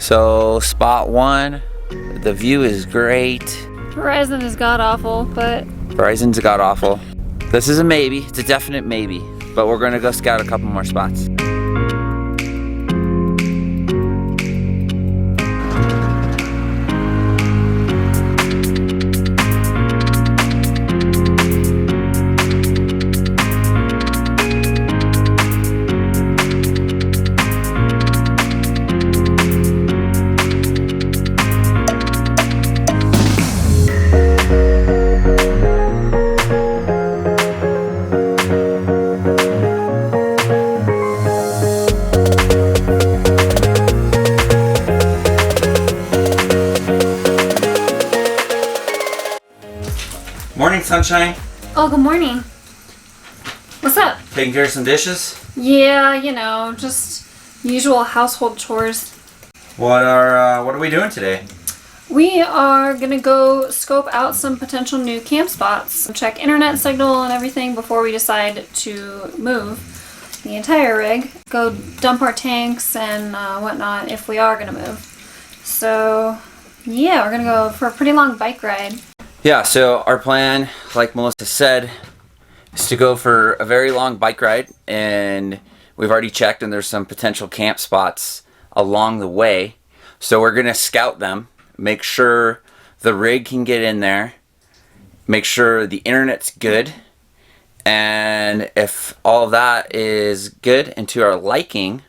So spot one, the view is great. Verizon is god-awful, but... Verizon's god-awful. This is a maybe, it's a definite maybe, but we're gonna go scout a couple more spots. Morning, sunshine. Oh, good morning. What's up? Taking care of some dishes? Yeah, you know, just usual household chores. What are we doing today? We are gonna go scope out some potential new camp spots. Check internet signal and everything before we decide to move the entire rig. Go dump our tanks and whatnot if we are gonna move. So, yeah, we're gonna go for a pretty long bike ride. Yeah, so our plan, like Melissa said, is to go for a very long bike ride, and we've already checked and there's some potential camp spots along the way. So we're gonna scout them, make sure the rig can get in there, make sure the internet's good, and if all of that is good and to our liking,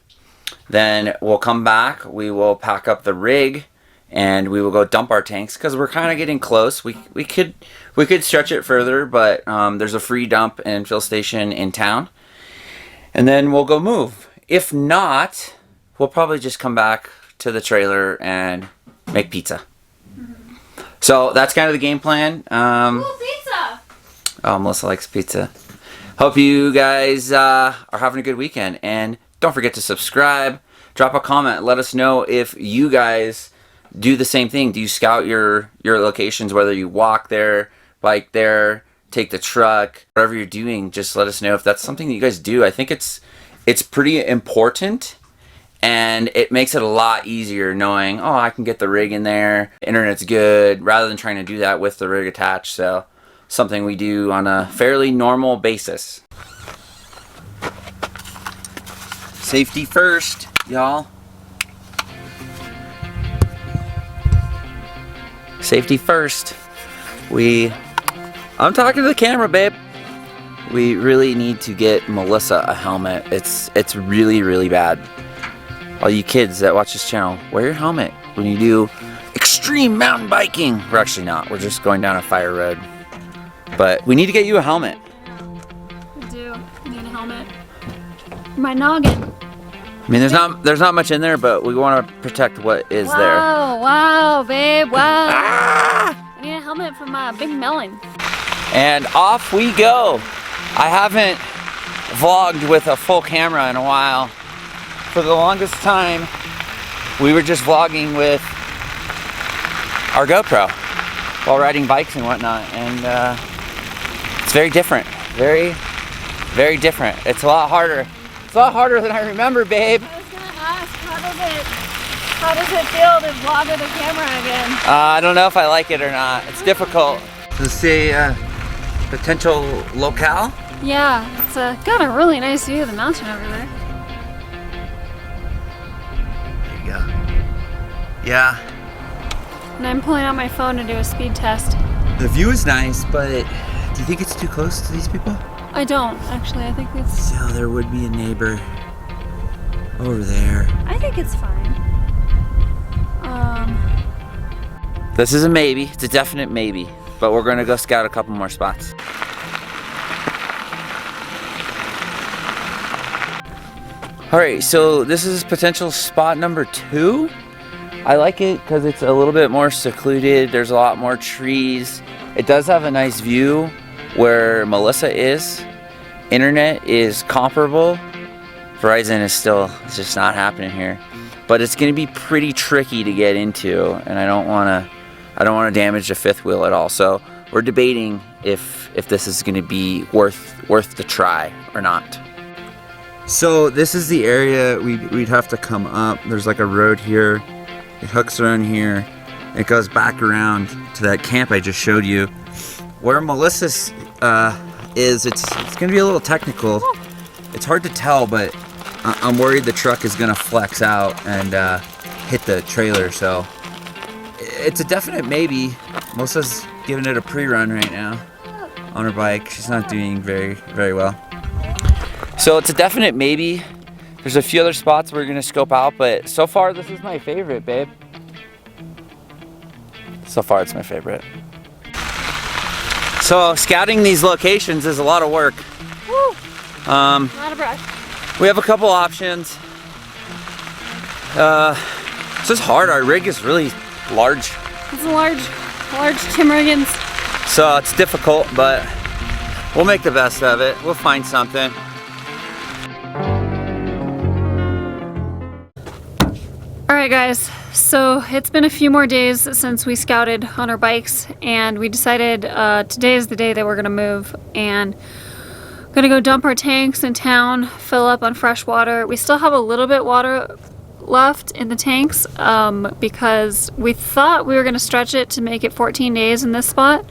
then we'll come back, we will pack up the rig, and we will go dump our tanks because we're kind of getting close. We could stretch it further, but there's a free dump and fill station in town, and then we'll go move. If not, we'll probably just come back to the trailer and make pizza. So that's kind of the game plan. Ooh, pizza! Oh, Melissa likes pizza. Hope you guys are having a good weekend, and don't forget to subscribe. Drop a comment. Let us know if you guys do the same thing. Do you scout your locations, whether you walk there, bike there, take the truck, whatever you're doing? Just let us know if that's something that you guys do. I think it's pretty important, and it makes it a lot easier knowing, oh, I can get the rig in there, internet's good, rather than trying to do that with the rig attached. So something we do on a fairly normal basis. Safety first, y'all. Safety first. I'm talking to the camera, babe. We really need to get Melissa a helmet. It's really, really bad. All you kids that watch this channel, wear your helmet when you do extreme mountain biking. We're actually not. We're just going down a fire road. But we need to get you a helmet. I do. I need a helmet. My noggin. I mean, there's not much in there, but we want to protect what is there. Wow, babe, wow. Ah! I need a helmet for my big melon. And off we go. I haven't vlogged with a full camera in a while. For the longest time, we were just vlogging with our GoPro while riding bikes and whatnot, and it's very different. Very, very different. It's a lot harder. It's a lot harder than I remember, babe. I was gonna ask, how does it feel to vlog with a camera again? I don't know if I like it or not. It's difficult. Let's see, potential locale? Yeah, it's got a really nice view of the mountain over there. There you go. Yeah. And I'm pulling out my phone to do a speed test. The view is nice, but do you think it's too close to these people? I don't, actually. I think it's... So there would be a neighbor over there. I think it's fine. This is a maybe. It's a definite maybe. But we're going to go scout a couple more spots. Alright, so this is potential spot number 2. I like it because it's a little bit more secluded. There's a lot more trees. It does have a nice view where Melissa is. Internet is comparable. Verizon is still, it's just not happening here. But it's going to be pretty tricky to get into, and I don't want to damage the fifth wheel at all. So we're debating if this is going to be worth the try or not. So this is the area we'd have to come up. There's like a road here, It hooks around here. It goes back around to that camp I just showed you. Where Melissa's is, it's gonna be a little technical. It's hard to tell, but I'm worried the truck is gonna flex out and hit the trailer, so it's a definite maybe. Melissa's giving it a pre-run right now on her bike. She's not doing very well. So it's a definite maybe. There's a few other spots we're gonna scope out, but so far this is my favorite, babe. So far it's my favorite. So scouting these locations is a lot of work. Woo! A lot of brush. We have a couple options. It's just hard. Our rig is really large. It's a large Tim Riggins. So it's difficult, but we'll make the best of it. We'll find something. Alright guys, so it's been a few more days since we scouted on our bikes, and we decided today is the day that we're gonna move, and gonna go dump our tanks in town, fill up on fresh water. We still have a little bit water left in the tanks because we thought we were gonna stretch it to make it 14 days in this spot,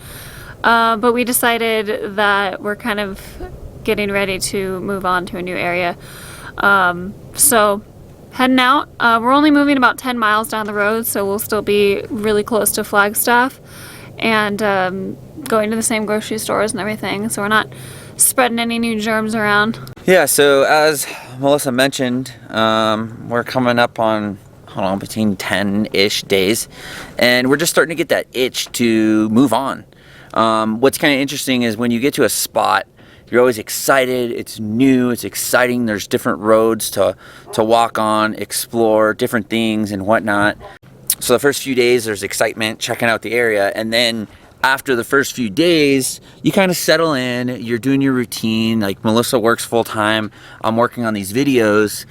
but we decided that we're kind of getting ready to move on to a new area. So heading out. We're only moving about 10 miles down the road, so we'll still be really close to Flagstaff and going to the same grocery stores and everything, so we're not spreading any new germs around. Yeah, so as Melissa mentioned, we're coming up on, I don't know, between 10-ish days, and we're just starting to get that itch to move on. What's kind of interesting is when you get to a spot, you're always excited, it's new, it's exciting, there's different roads to walk on, explore, different things and whatnot. So the first few days there's excitement, checking out the area, and then after the first few days, you kind of settle in, you're doing your routine, like Melissa works full time, I'm working on these videos,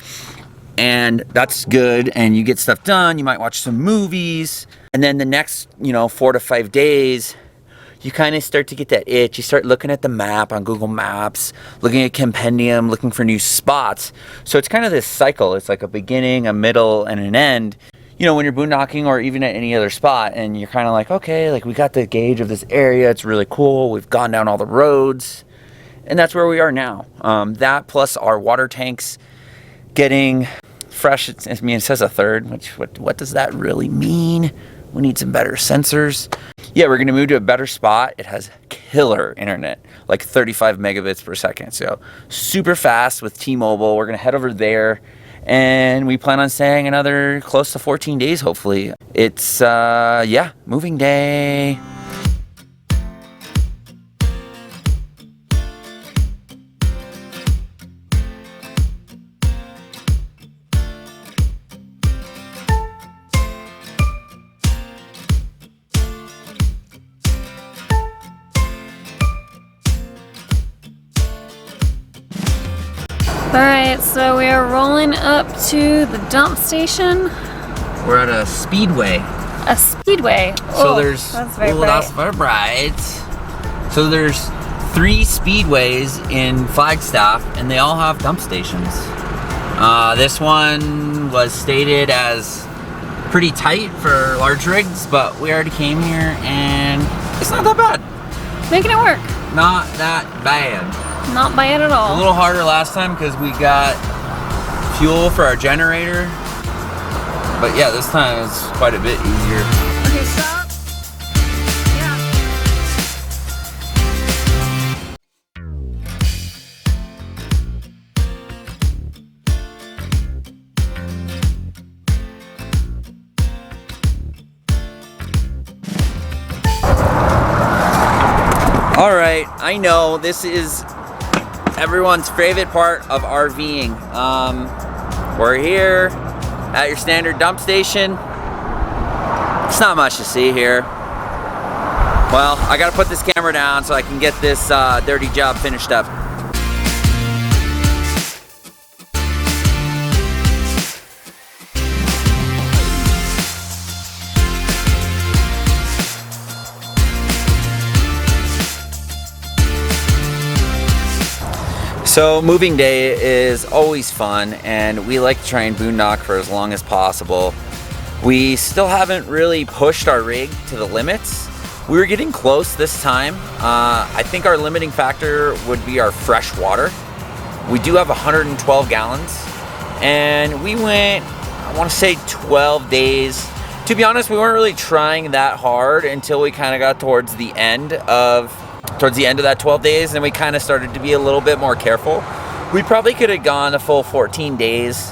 and that's good, and you get stuff done, you might watch some movies, and then the next, 4 to 5 days, you kind of start to get that itch. You start looking at the map on Google Maps, looking at Compendium, looking for new spots. So it's kind of this cycle. It's like a beginning, a middle, and an end. When you're boondocking or even at any other spot, and you're kind of like, okay, like we got the gauge of this area. It's really cool. We've gone down all the roads. And that's where we are now. That plus our water tanks getting fresh. It says a third, which what does that really mean? We need some better sensors. Yeah, we're gonna move to a better spot. It has killer internet, like 35 megabits per second. So super fast with T-Mobile. We're gonna head over there, and we plan on staying another close to 14 days, hopefully. It's, moving day. Alright, so we are rolling up to the dump station. We're at a speedway. A speedway. So there's that's very bright. That's very bright. So there's 3 speedways in Flagstaff, and they all have dump stations. This one was stated as pretty tight for large rigs, but we already came here, and it's not that bad. Making it work. Not that bad. Not bad at all. A little harder last time because we got fuel for our generator, but yeah, this time it's quite a bit easier. Okay, stop. Yeah. All right, I know this is everyone's favorite part of RVing. We're here at your standard dump station. It's not much to see here. Well, I gotta put this camera down so I can get this dirty job finished up. So moving day is always fun, and we like to try and boondock for as long as possible. We still haven't really pushed our rig to the limits. We were getting close this time. I think our limiting factor would be our fresh water. We do have 112 gallons, and we went, I want to say 12 days. To be honest, we weren't really trying that hard until we kind of got towards the end of that 12 days, and we kind of started to be a little bit more careful. We probably could have gone a full 14 days,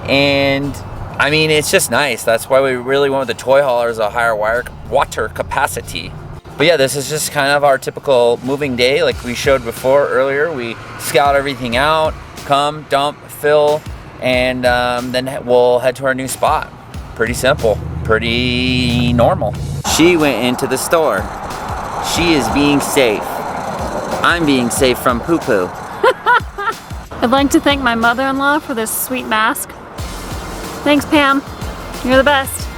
and I mean, it's just nice. That's why we really went with the toy haulers, a higher water capacity. But yeah, this is just kind of our typical moving day. Like we showed before earlier, we scout everything out, come, dump, fill, and then we'll head to our new spot. Pretty simple, pretty normal. She went into the store. She is being safe. I'm being safe from poo-poo. I'd like to thank my mother-in-law for this sweet mask. Thanks, Pam. You're the best.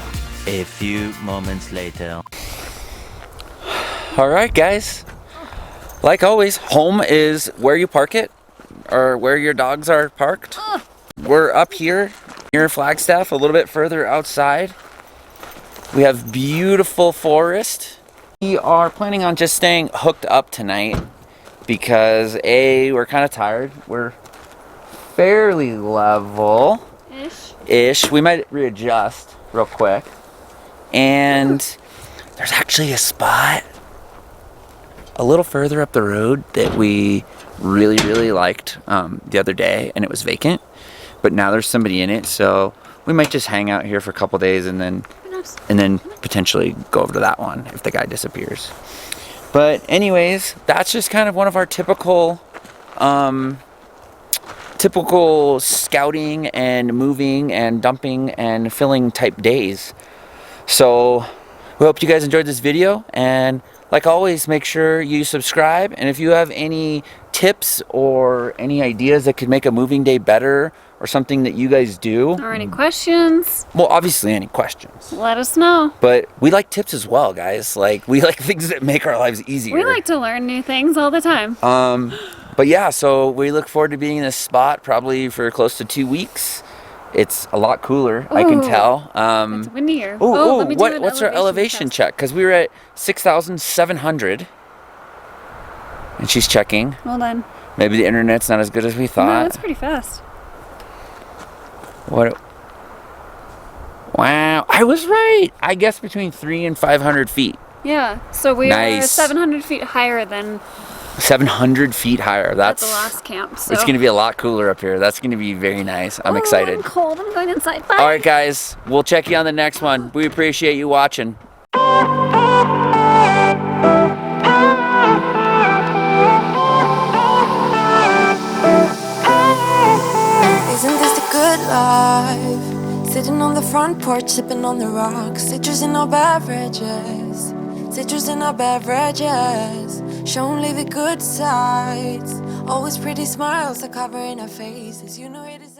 A few moments later. All right, guys. Like always, home is where you park it, or where your dogs are parked. We're up here near Flagstaff, a little bit further outside. We have beautiful forest. We are planning on just staying hooked up tonight because we're kind of tired. We're fairly level. Ish. We might readjust real quick. And there's actually a spot a little further up the road that we really, really liked the other day, and it was vacant. But now there's somebody in it, so we might just hang out here for a couple days and then potentially go over to that one if the guy disappears. But anyways, that's just kind of one of our typical scouting and moving and dumping and filling type days. So we hope you guys enjoyed this video, and like always, make sure you subscribe. And if you have any tips or any ideas that could make a moving day better, or something that you guys do, or any questions, well, obviously any questions, let us know. But we like tips as well, guys. Like, we like things that make our lives easier. We like to learn new things all the time. But yeah, so we look forward to being in this spot probably for close to 2 weeks. It's a lot cooler, I can tell. It's windier. What's our elevation check? Because we were at 6,700. And she's checking. Hold on. Maybe the internet's not as good as we thought. No, that's pretty fast. What? Wow, I was right. I guess between 300 and 500 feet. Yeah, so we are 700 feet higher than 700 feet higher. That's at the last camp. So. It's going to be a lot cooler up here. That's going to be very nice. I'm excited. I'm cold. I'm going inside. Bye. All right, guys. We'll check you on the next one. We appreciate you watching. Isn't this the good life? Sitting on the front porch, sipping on the rocks. Citrus in our beverages. Citrus in our beverages. Show only the good sides. Always pretty smiles are covering our faces. You know it is.